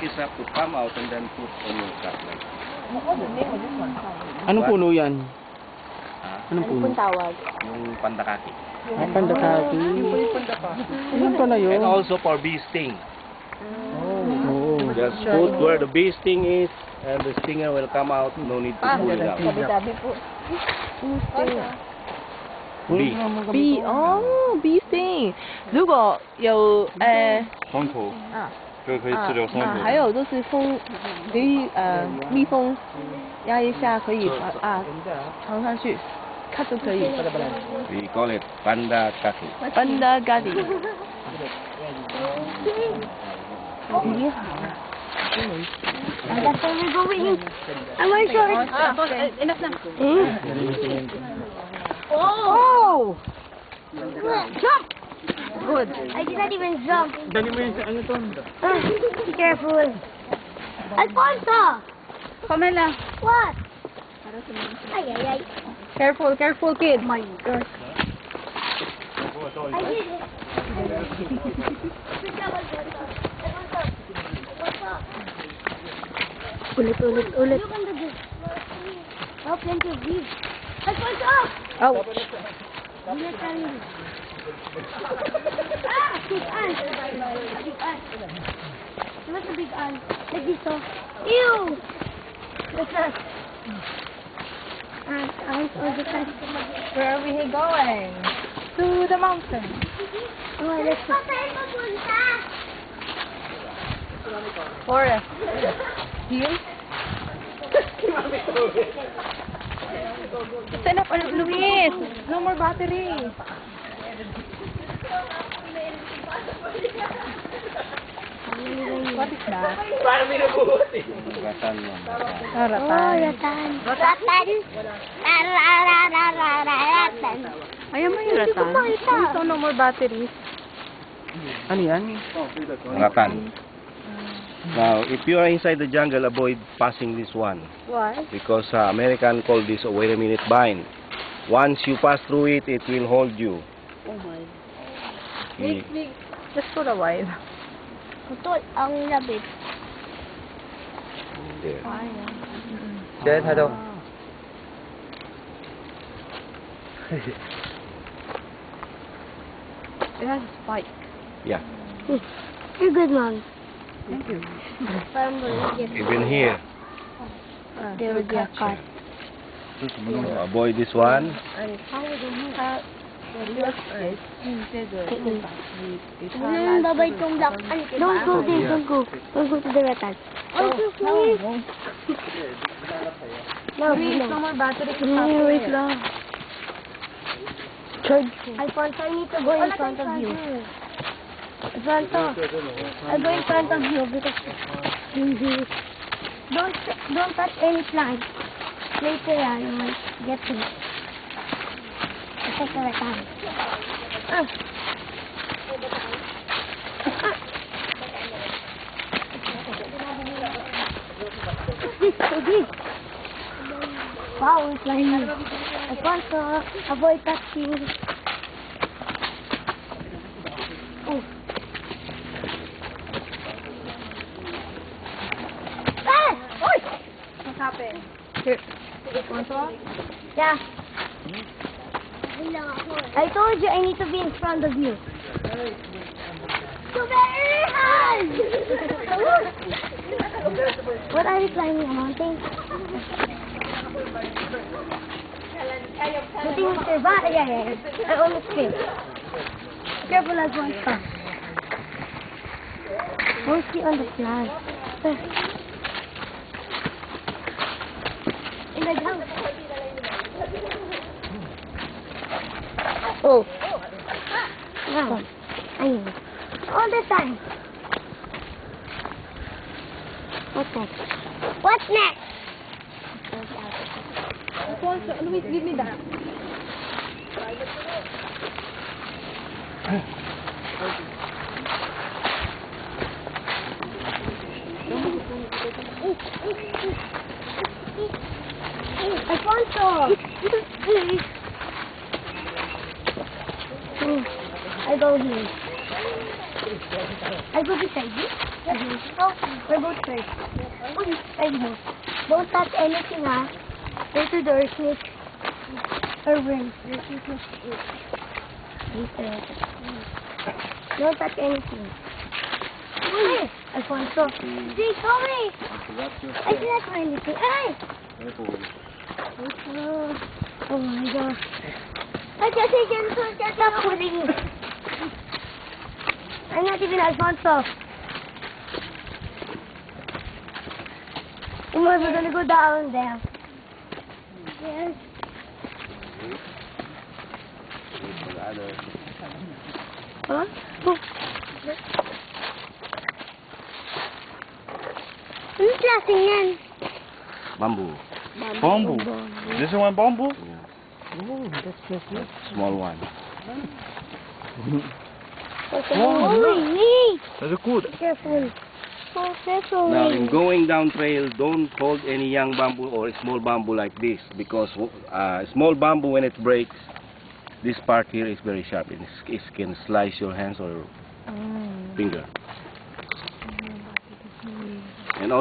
is have to come out and then put on your cup. Like. Anong puno yan? Anong puno? Anong tawag? Yung pandakaki. Ay, pandakaki. Yun pala yun. And also for bee sting. Oo. Just put where the bee sting is and the stinger will come out. No need to pull it out. Sabi-sabi po. Bee. Bee, oh, bee sting. 如果有伤口，这个可以治疗伤口。还有就是风，给蜜蜂压一下可以藏上去，看就可以。We call it pandakaki. Panda gadi。你好。That's where we're going. I'm wearing shorts. Enough na. Oh! Jump! Good. I did not even jump. Dali mo yun sa ano to? Be careful. Alfonso! Pamela. What? Ay, ay, ay. Careful, careful, kid. My God. I did it. Ulit. Look under this. Oh, plenty of views. Alfonso! Ouch. I'm not telling you. Big ant. Big ant. What's a big ant? Like this, oh. Ew! That's us. Ants all the time. Where are we going? To the mountain. Oh, let's go. Forest. Hill. Stand up, Luis. No more battery. What is that? Ratan mo. Ratan. Oh, ratan. Ratan. Ayaw mo yung ratan? Ito, no more batteries. Ano yan? Ratan. Now, if you are inside the jungle, avoid passing this one. Why? Because American call this a wait a minute vine. Once you pass through it, it will hold you. Oh my. Yeah. Just for a while. Ito, ang labit. There. Dad, hello. It has a spike. Yeah. You're good, Mom. Thank you. Parang malagyan. Even here. There would be a cut. So avoid this one. Babay itong black ant. Don't go there, don't go. Don't go to the ratan. Oh, just wait. No, No more battery. wait lang. Alfonso, I need to go in front of you. Alfonso, I'll go in front of you because don't touch any plant. Later, you might get to it. Protect the ratan. Wow, it's flying. Alfonso, avoid touching. Oh. Ah! Oy! What happened? Here. Alfonso? Yeah. I told you I need to be in front of you. So very hard! What are you climbing, a mountain? Buti mo survive. Yeah. I almost failed. Careful as one stop. Mostly on the plant. In the ground. Oh. Wow. Ayun. All the time. What's next? What's next? Alfonso, Luis, give me that. Alfonso! I go here. I go beside you. Oh, we're both first. I know. Don't touch anything, ha? Go to the snake. Or ring. Don't touch anything. Hey, Alfonso. See, sorry. I did not do anything. Hey! Oh my gosh. I just stop putting it. I'm not even Alfonso. We're gonna go down there. Yes. Huh? Oh. Anong klaseng yan? Bamboo. Bamboo. This is one bamboo? Oh, that's so cute. Small one. Holy neat! That's good. Careful. Oh, careful. Now, in going down trail, don't hold any young bamboo or small bamboo like this, because small bamboo, when it breaks, this part here is very sharp. It can slice your hands or finger. And also